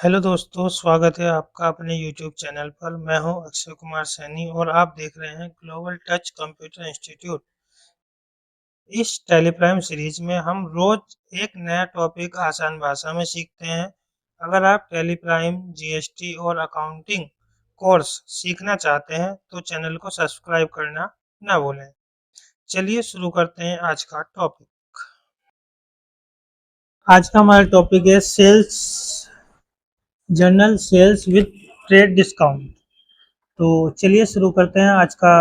Hello दोस्तों, स्वागत है आपका अपने यूट्यूब चैनल पर। मैं हूं अक्षय कुमार सैनी और आप देख रहे हैं ग्लोबल टच कंप्यूटर इंस्टीट्यूट। इस टेलीप्राइम सीरीज में हम रोज एक नया टॉपिक आसान भाषा में सीखते हैं। अगर आप टेलीप्राइम, जीएसटी और अकाउंटिंग कोर्स सीखना चाहते हैं तो चैनल को सब्सक्राइब करना ना भूलें। चलिए शुरू करते हैं आज का टॉपिक। आज का हमारा टॉपिक है sales journal sales with trade discount. तो चलिए शुरू करते हैं आज का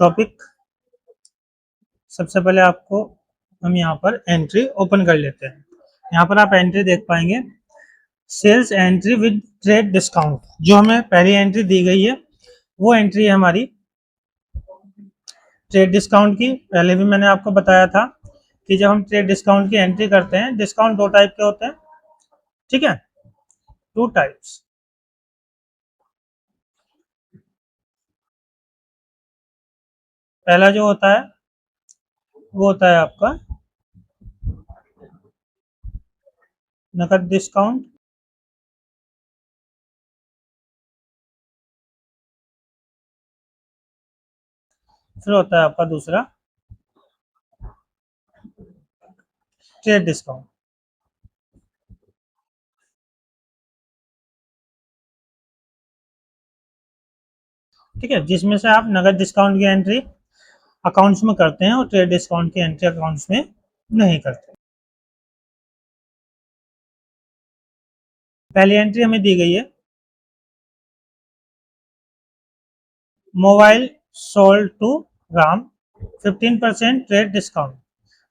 टॉपिक। सबसे पहले आपको हम यहाँ पर एंट्री ओपन कर लेते हैं। यहाँ पर आप एंट्री देख पाएंगे, sales entry with trade discount. जो हमें पहली एंट्री दी गई है वो एंट्री है हमारी ट्रेड डिस्काउंट की। पहले भी मैंने आपको बताया था कि जब हम ट्रेड डिस्काउंट की एंट्री करते हैं, डिस्काउंट दो टाइप के होते हैं, ठीक है, टू टाइप्स। पहला जो होता है वो होता है आपका नकद डिस्काउंट। फिर होता है आपका दूसरा ट्रेड डिस्काउंट। ठीक है, जिसमें से आप नगद डिस्काउंट की एंट्री अकाउंट्स में करते हैं और ट्रेड डिस्काउंट की एंट्री अकाउंट्स में नहीं करते। पहली एंट्री हमें दी गई है, mobile sold to Ram 15% trade discount.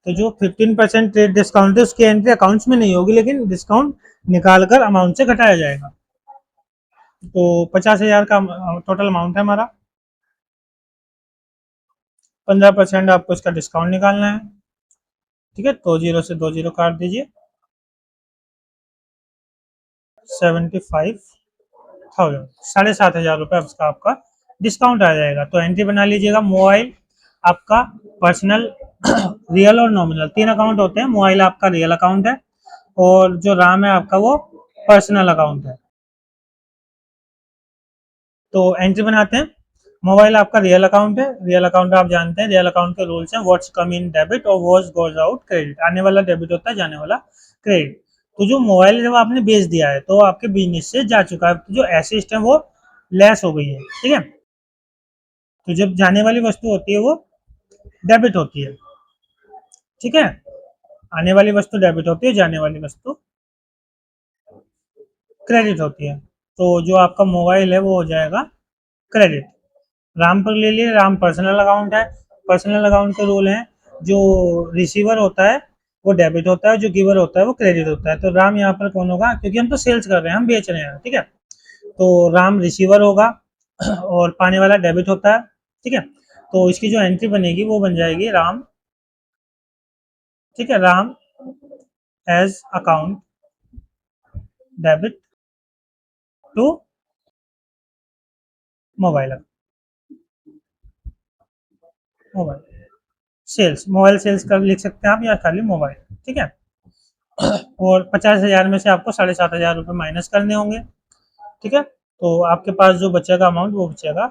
तो जो 15% ट्रेड डिस्काउंट है उसकी एंट्री अकाउंट्स में नहीं होगी, लेकिन डिस्काउंट निकाल कर अमाउंट से घटाया जाएगा। तो 50,000 का टोटल अमाउंट है हमारा। 15% आपको इसका डिस्काउंट निकालना है। ठीक है, तो जीरो से दो जीरो काट दीजिए, 75,000, 7,500 रुपये उसका आपका डिस्काउंट आ जाएगा। तो एंट्री बना लीजिएगा, मोबाइल आपका पर्सनल, रियल और नॉमिनल तीन अकाउंट होते हैं। मोबाइल आपका रियल अकाउंट है और जो राम है आपका वो पर्सनल अकाउंट है। तो एंट्री बनाते हैं, मोबाइल आपका रियल अकाउंट है। रियल अकाउंट आप जानते हैं, रियल अकाउंट के रूल्स हैं, व्हाट्स कम इन डेबिट और व्हाट्स गोज आउट क्रेडिट। आने वाला डेबिट होता है, जाने वाला क्रेडिट। तो जो मोबाइल जब आपने बेच दिया है तो आपके बिजनेस से जा चुका है, तो जो एसेट है वो लेस हो गई है। ठीक है, तो जब जाने वाली वस्तु होती है वो डेबिट होती है। ठीक है, आने वाली वस्तु डेबिट होती है, जाने वाली वस्तु क्रेडिट होती है। तो जो आपका मोबाइल है वो हो जाएगा क्रेडिट। राम पर ले लिए, राम पर्सनल अकाउंट है। पर्सनल अकाउंट के रूल हैं, जो रिसीवर होता है वो डेबिट होता है, जो गिवर होता है वो क्रेडिट होता है। तो राम यहाँ पर कौन होगा, क्योंकि हम तो सेल्स कर रहे हैं, हम बेच रहे हैं। ठीक है, तो राम रिसीवर होगा और पाने वाला डेबिट होता है। ठीक है, तो इसकी जो एंट्री बनेगी वो बन जाएगी राम। ठीक है, Ram as account debit to mobile, mobile sales, mobile sales कर लिख सकते हैं आप या खाली मोबाइल। ठीक है, और 50,000 में से आपको 7,500 रुपये माइनस करने होंगे। ठीक है, तो आपके पास जो बचेगा अमाउंट वो बचेगा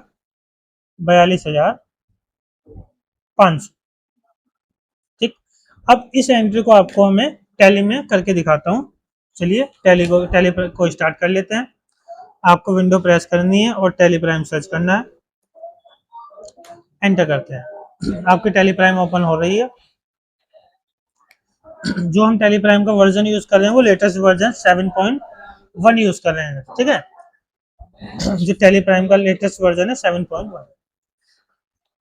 42,500। ठीक, अब इस एंट्री को आपको हमें टैली में करके दिखाता हूँ। चलिए टैली को स्टार्ट कर लेते हैं। आपको विंडो प्रेस करनी है और टैली प्राइम सर्च करना है, एंटर करते हैं। आपकी टैली प्राइम ओपन हो रही है। जो हम टैली प्राइम का वर्जन यूज कर रहे हैं वो लेटेस्ट वर्जन 7.1 यूज कर रहे हैं। ठीक है, जो टैली प्राइम का लेटेस्ट वर्जन है 7.1।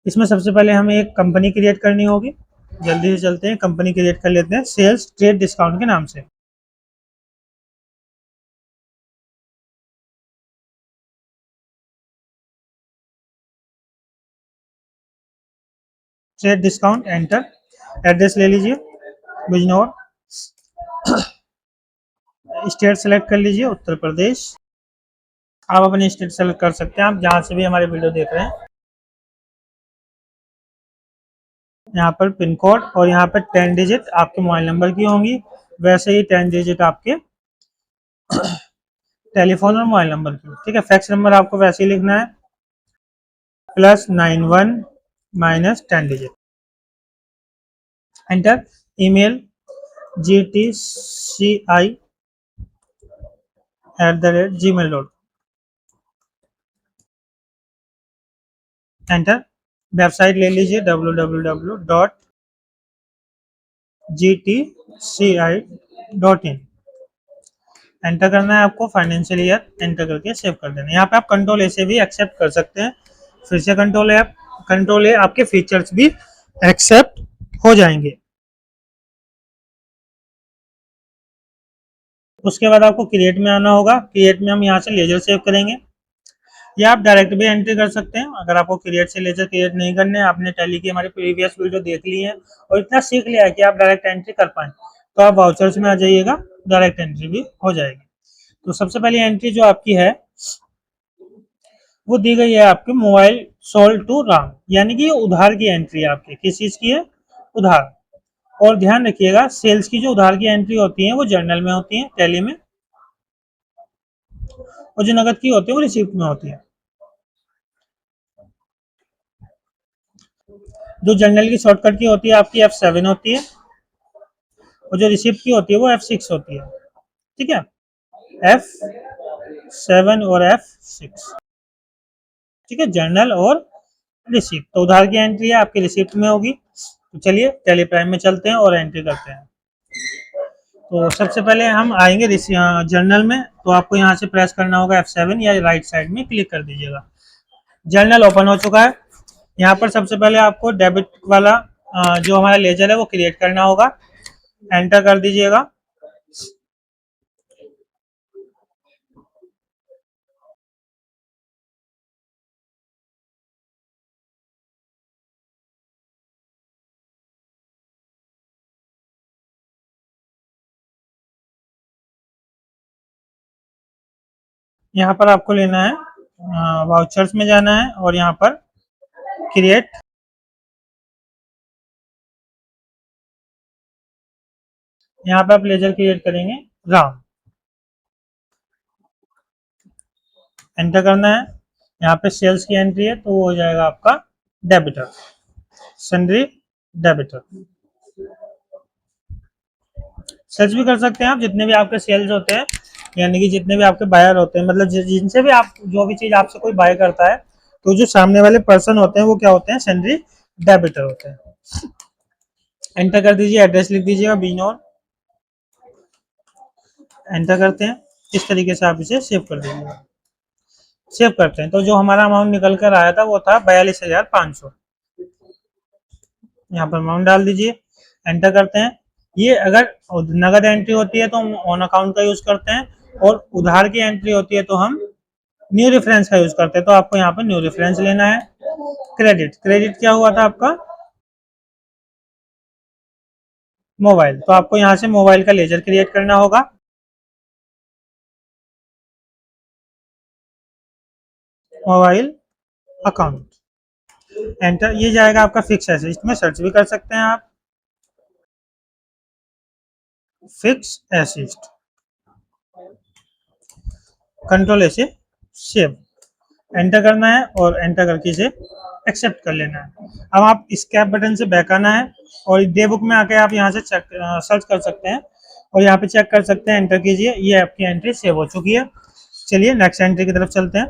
इसमें सबसे पहले हमें एक कंपनी क्रिएट करनी होगी। जल्दी से चलते हैं, कंपनी क्रिएट कर लेते हैं सेल्स ट्रेड डिस्काउंट के नाम से। Trade discount, enter. एड्रेस ले लीजिए, बिजनौर। स्टेट सेलेक्ट कर लीजिए, उत्तर प्रदेश। आप अपनी स्टेट सेलेक्ट कर सकते हैं, आप जहां से भी हमारे वीडियो देख रहे हैं। यहाँ पर पिन कोड और यहाँ पर 10 डिजिट आपके मोबाइल नंबर की होंगी, वैसे ही 10 डिजिट आपके टेलीफोन और मोबाइल नंबर की, ठीक है। फैक्स नंबर आपको वैसे ही लिखना है, +91 -10 digit. Enter. Email gtci@gmail.com। Enter. Website ले लीजिए www.gtci.in। एंटर करना है आपको, फाइनेंशियल ईयर एंटर करके सेव कर देना है। यहाँ पे आप कंट्रोल ए से भी एक्सेप्ट कर सकते हैं, फिर से कंट्रोल ए आपके फीचर्स भी एक्सेप्ट हो जाएंगे। उसके बाद आपको क्रिएट में आना होगा। क्रिएट में हम यहाँ से लेजर सेव करेंगे, या आप डायरेक्ट भी एंट्री कर सकते हैं। अगर आपको क्रिएट से लेजर क्रिएट नहीं करने, आपने टैली की हमारी प्रीवियस वीडियो देख ली है और इतना सीख लिया है कि आप डायरेक्ट एंट्री कर पाए, तो आप वाउचर्स में आ जाइएगा, डायरेक्ट एंट्री भी हो जाएगी। तो सबसे पहली एंट्री जो आपकी है वो दी गई है आपके मोबाइल सोल्ड टू राम, यानी कि उधार की एंट्री है आपकी। किस चीज की है? उधार। और ध्यान रखिएगा, सेल्स की जो उधार की एंट्री होती है वो जर्नल में होती है, टैली में, और जो नगद की होती है वो रिसिप्ट में होती है। जो जर्नल की शॉर्टकट की होती है आपकी F7 होती है, और जो रिसिप्ट की होती है वो F6 होती है, ठीक है। F7 और F6, ठीक है, जर्नल और रिसिप्ट। तो उधार की एंट्री है आपकी रिसिप्ट में होगी। तो चलिए टैली प्राइम में चलते हैं और एंट्री करते हैं। तो सबसे पहले हम आएंगे जर्नल में, तो आपको यहाँ से प्रेस करना होगा F7, या राइट साइड में क्लिक कर दीजिएगा। जर्नल ओपन हो चुका है। यहाँ पर सबसे पहले आपको डेबिट वाला जो हमारा लेजर है वो क्रिएट करना होगा। एंटर कर दीजिएगा। यहाँ पर आपको लेना है, वाउचर्स में जाना है और यहाँ पर क्रिएट, यहाँ पे आप लेजर क्रिएट करेंगे राम। एंटर करना है। यहाँ पे सेल्स की एंट्री है तो वो हो जाएगा आपका डेबिटर, सन्ड्री डेबिटर। सर्च भी कर सकते हैं आप, जितने भी आपके सेल्स होते हैं, यानी कि जितने भी आपके बायर होते हैं, मतलब जिनसे भी आप जो भी चीज आपसे कोई बाय करता है, तो जो सामने वाले पर्सन होते हैं वो क्या होते हैं? सन्ड्री डेबिटर होते हैं। एंटर कर दीजिए, एड्रेस लिख दीजिएगा बिनोर। एंटर करते हैं। इस तरीके से आप इसे सेव कर दीजिएगा। सेव करते हैं तो जो हमारा अमाउंट निकल कर आया था वो था 42,500। यहाँ पर अमाउंट डाल दीजिए। एंटर करते हैं। ये अगर नगद एंट्री होती है तो हम ऑन अकाउंट का यूज करते हैं, और उधार की एंट्री होती है तो हम न्यू रेफरेंस का यूज करते हैं। तो आपको यहाँ पर न्यू रेफरेंस लेना है। क्रेडिट, क्रेडिट क्या हुआ था आपका? मोबाइल। तो आपको यहाँ से मोबाइल का लेजर क्रिएट करना होगा। Mobile account. एंटर। ये जाएगा आपका फिक्स एसेट में, सर्च भी कर सकते हैं आप, फिक्स एसेट। कंट्रोल ए से सेव। एंटर करना है और एंटर करके इसे एक्सेप्ट कर लेना है। अब आप स्कैप बटन से बैक आना है और डे बुक में आके आप यहाँ से सर्च कर सकते हैं और यहाँ पे चेक कर सकते हैं। एंटर कीजिए, ये आपकी एंट्री सेव हो चुकी है। चलिए नेक्स्ट एंट्री की तरफ चलते हैं।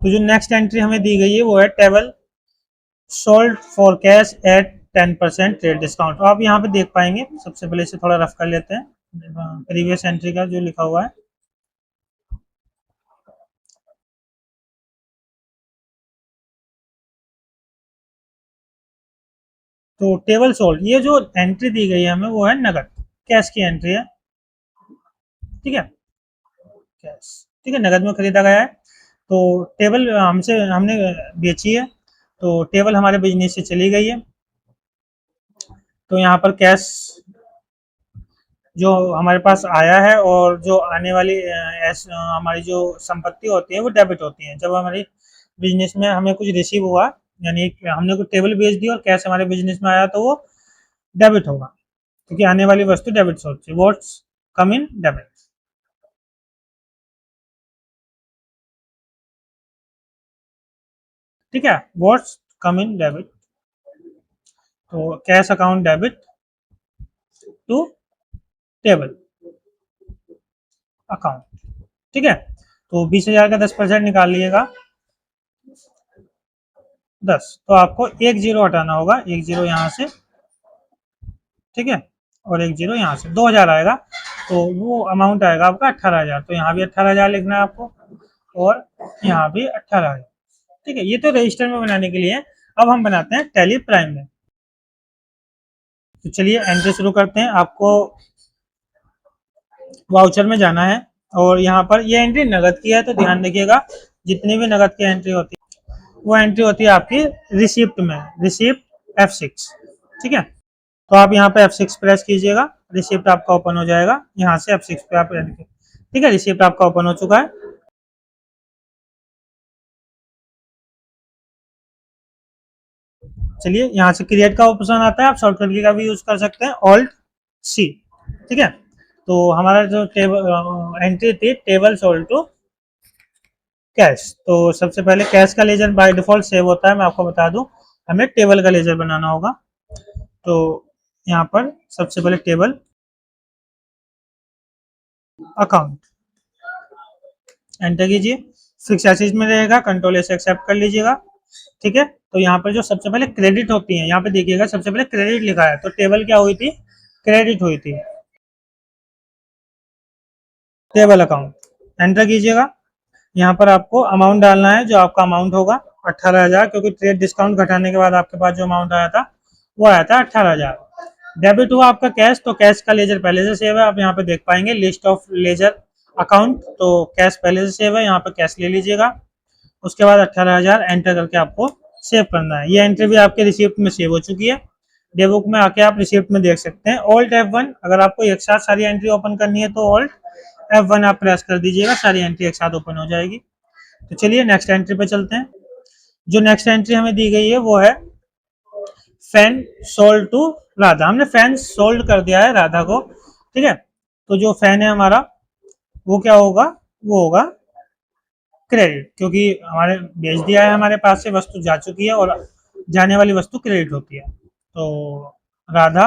तो जो नेक्स्ट एंट्री हमें दी गई है वो है table sold for cash at 10% trade discount. तो आप यहाँ पे देख पाएंगे। सबसे पहले इसे थोड़ा रफ कर लेते हैं, प्रीवियस एंट्री का जो लिखा हुआ है। तो टेबल सोल्ड, ये जो एंट्री दी गई है हमें वो है नगद, कैश की एंट्री है, ठीक है, कैश, ठीक है, नगद में खरीदा गया है। तो टेबल हमने बेची है, तो टेबल हमारे बिजनेस से चली गई है। तो यहाँ पर कैश जो हमारे पास आया है और जो आने वाली हमारी जो संपत्ति होती है वो डेबिट होती है। जब हमारी बिजनेस में हमें कुछ रिसीव हुआ, यानी हमने कुछ टेबल बेच दी और कैश हमारे बिजनेस में आया, तो वो डेबिट होगा। क्योंकि आने वाली वस्तु डेबिट से होती है। व्हाट्स कम इन डेबिट, ठीक है, व्हाट्स कम इन डेबिट, तो cash account debit to table account, ठीक है। तो 20,000 का 10% निकाल लीजिएगा, 10, तो आपको एक जीरो हटाना होगा, एक जीरो यहाँ से, ठीक है, और एक जीरो यहाँ से, 2,000 आएगा, तो वो अमाउंट आएगा आपका 18,000, तो यहाँ भी 18,000 लिखना है आपको, और यहाँ भी 18,000, ठीक है। ये तो रजिस्टर में बनाने के लिए है। अब हम बनाते हैं टैली प्राइम में। तो चलिए एंट्री शुरू करते हैं। आपको वाउचर में जाना है, और यहाँ पर ये एंट्री नगद की है, तो ध्यान रखिएगा जितनी भी नगद की एंट्री होती है वो एंट्री होती है आपकी रिसिप्ट में, रिसिप्ट F6, ठीक है। तो आप यहाँ पे F6 प्रेस कीजिएगा, रिसिप्ट आपका ओपन हो जाएगा, यहाँ से F6 पे आप, ठीक है, रिसिप्ट आपका ओपन हो चुका है। चलिए यहाँ से क्रिएट का ऑप्शन आता है, आप शॉर्टकट की का भी यूज कर सकते हैं, ऑल्ट सी, ठीक है। तो हमारा जो टेबल एंट्री थी टेबल सोल्ड टू कैश, तो सबसे पहले कैश का लेजर बाय डिफॉल्ट सेव होता है, मैं आपको बता दूं, हमें टेबल का लेजर बनाना होगा। तो यहाँ पर सबसे पहले टेबल अकाउंट एंटर कीजिए, फिक्स एसेट में रहेगा, कंट्रोल से एक्सेप्ट कर लीजिएगा, ठीक है। तो यहाँ पर जो सबसे पहले क्रेडिट होती है, यहाँ पे देखिएगा सबसे पहले क्रेडिट लिखा है, तो टेबल क्या हुई थी, क्रेडिट हुई थी, टेबल अकाउंट एंटर कीजिएगा। यहाँ पर आपको अमाउंट डालना है, जो आपका अमाउंट होगा 18,000, क्योंकि ट्रेड डिस्काउंट घटाने के बाद आपके पास जो अमाउंट आया था वो आया था 18,000। डेबिट हुआ आपका कैश, तो कैश का लेजर पहले से सेव है, आप यहाँ पे देख पाएंगे लिस्ट ऑफ लेजर अकाउंट, तो कैश पहले से सेव है, यहाँ पे कैश ले लीजिएगा। उसके बाद 18,000 एंटर करके आपको सेव करना है। ये एंट्री भी आपके रिसिप्ट में सेव हो चुकी है, डेबुक में आके आप रिसिप्ट में देख सकते हैं। ऑल्ट F1, अगर आपको एक साथ सारी एंट्री ओपन करनी है तो ऑल्ट F1 आप प्रेस कर दीजिएगा, सारी एंट्री एक साथ ओपन हो जाएगी। तो चलिए नेक्स्ट एंट्री पे चलते हैं। जो नेक्स्ट एंट्री हमें दी गई है वो है फैन सोल्ड टू राधा, हमने फैन सोल्ड कर दिया है राधा को, ठीक है। तो जो फैन है हमारा वो क्या होगा, वो होगा क्रेडिट, क्योंकि हमारे बेच दिया है, हमारे पास से वस्तु जा चुकी है, और जाने वाली वस्तु क्रेडिट होती है। तो Radha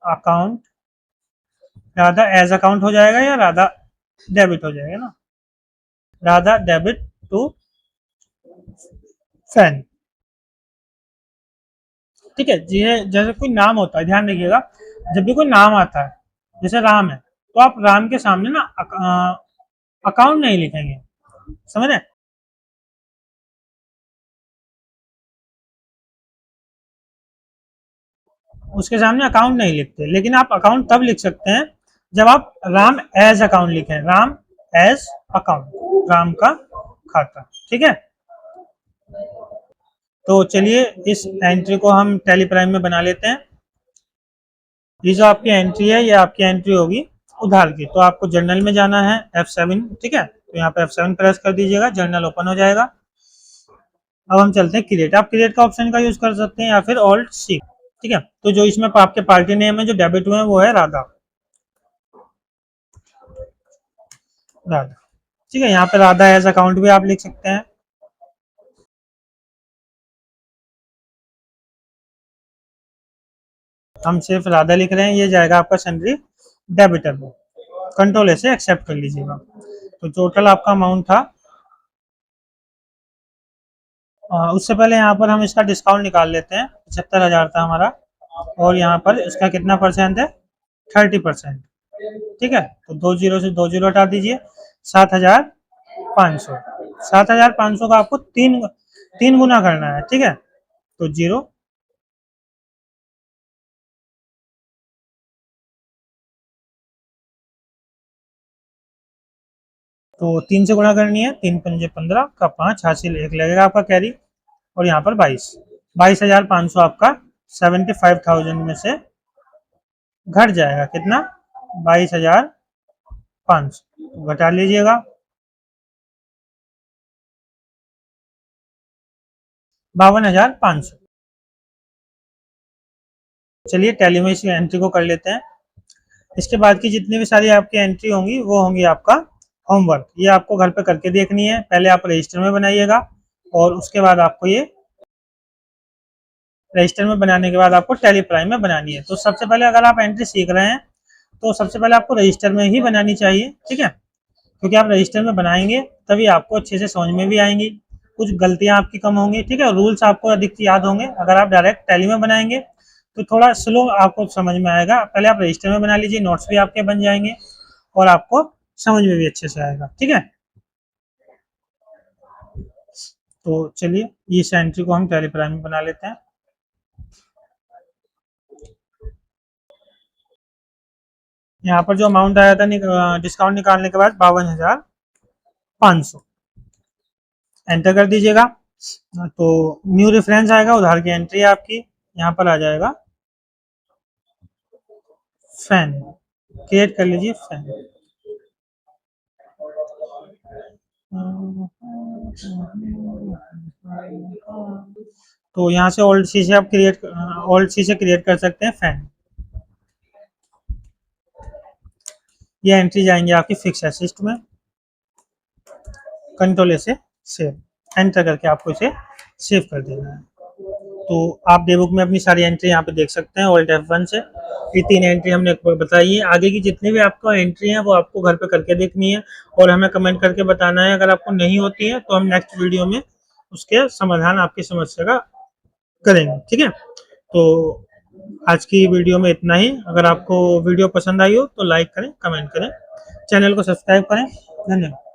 account, Radha as account हो जाएगा या राधा डेबिट हो जाएगा ना, राधा डेबिट टू फैन, ठीक है जी। जैसे कोई नाम होता है, ध्यान रखिएगा, जब भी कोई नाम आता है, जैसे राम है, तो आप राम के सामने ना अकाउंट नहीं लिखेंगे, समझ रहे, उसके सामने अकाउंट नहीं लिखते, लेकिन आप अकाउंट तब लिख सकते हैं जब आप राम एज अकाउंट लिखें, राम एज अकाउंट, राम का खाता, ठीक है। तो चलिए इस एंट्री को हम टैली प्राइम में बना लेते हैं। ये जो आपकी एंट्री है, ये आपकी एंट्री होगी उधार की, तो आपको जर्नल में जाना है, F7, ठीक है, तो यहाँ पे F7 प्रेस कर दीजिएगा, जर्नल ओपन हो जाएगा। अब हम चलते हैं क्रिएट, आप क्रिएट का ऑप्शन का यूज कर सकते हैं या फिर ऑल्ट सी, ठीक है। तो जो इसमें आपके पार्टी नेम है जो डेबिट हुए हैं वो है राधा, राधा, ठीक है। यहाँ पे राधा एज अकाउंट भी आप लिख सकते हैं, हम सिर्फ राधा लिख रहे हैं, ये जाएगा आपका सैलरी डेबिटर में, कंट्रोल से एक्सेप्ट कर लीजिएगा। तो टोटल आपका अमाउंट था, उससे पहले यहाँ पर हम इसका डिस्काउंट निकाल लेते हैं, 75,000 था हमारा, और यहाँ पर इसका कितना परसेंट है, 30%, ठीक है। तो 2 जीरो से 2 जीरो हटा दीजिए, 7,500, 7,500 का आपको तीन तीन गुना करना है, ठीक है। तो जीरो, तो 3 से गुणा करनी है, 3 पंजे 15 का 5 हासिल 1 लगेगा आपका कैरी, और यहाँ पर 22,500 आपका 75,000 में से घट जाएगा, कितना, 22,500, घटा लीजिएगा, 52,500, चलिए टैली में इस एंट्री को कर लेते हैं। इसके बाद की जितनी भी सारी आपकी एंट्री होंगी वो होंगी आपका होमवर्क। ये आपको घर पे करके देखनी है। पहले आप रजिस्टर में बनाइएगा और उसके बाद आपको ये रजिस्टर में बनाने के बाद आपको टैली प्राइम में बनानी है। तो सबसे पहले अगर आप एंट्री सीख रहे हैं तो सबसे पहले आपको रजिस्टर में ही बनानी चाहिए, ठीक है, क्योंकि आप रजिस्टर में बनाएंगे तभी आपको अच्छे से समझ में भी आएंगी, कुछ गलतियां आपकी कम होंगी, ठीक है, रूल्स आपको अधिक याद होंगे। अगर आप डायरेक्ट टैली में बनाएंगे तो थोड़ा स्लो आपको समझ में आएगा। पहले आप रजिस्टर में बना लीजिए, नोट्स भी आपके बन जाएंगे और आपको समझ में भी अच्छे से आएगा, ठीक है। तो चलिए इस एंट्री को हम टैली प्राइम में बना लेते हैं। यहाँ पर जो अमाउंट आया था डिस्काउंट निकालने के बाद 52,500 एंटर कर दीजिएगा। तो न्यू रेफरेंस आएगा, उधार की एंट्री है आपकी। यहाँ पर आ जाएगा फैन, क्रिएट कर लीजिए फैन। तो यहाँ से ओल्ड सी से आप क्रिएट कर सकते हैं फैन। ये एंट्री जाएंगे आपकी फिक्स असिस्ट में, कंट्रोल ए से सेव, एंटर करके आपको इसे सेव कर देना है। तो आप डेबुक में अपनी सारी एंट्री यहाँ पे देख सकते हैं ऑल्ट F1 से। ये 3 एंट्री हमने बताई है। आगे की जितनी भी आपको एंट्री है वो आपको घर पे करके देखनी है और हमें कमेंट करके बताना है। अगर आपको नहीं होती है तो हम नेक्स्ट वीडियो में उसके समाधान आपकी समस्या का करेंगे, ठीक है। तो आज की वीडियो में इतना ही। अगर आपको वीडियो पसंद आई हो तो लाइक करें, कमेंट करें, चैनल को सब्सक्राइब करें। धन्यवाद।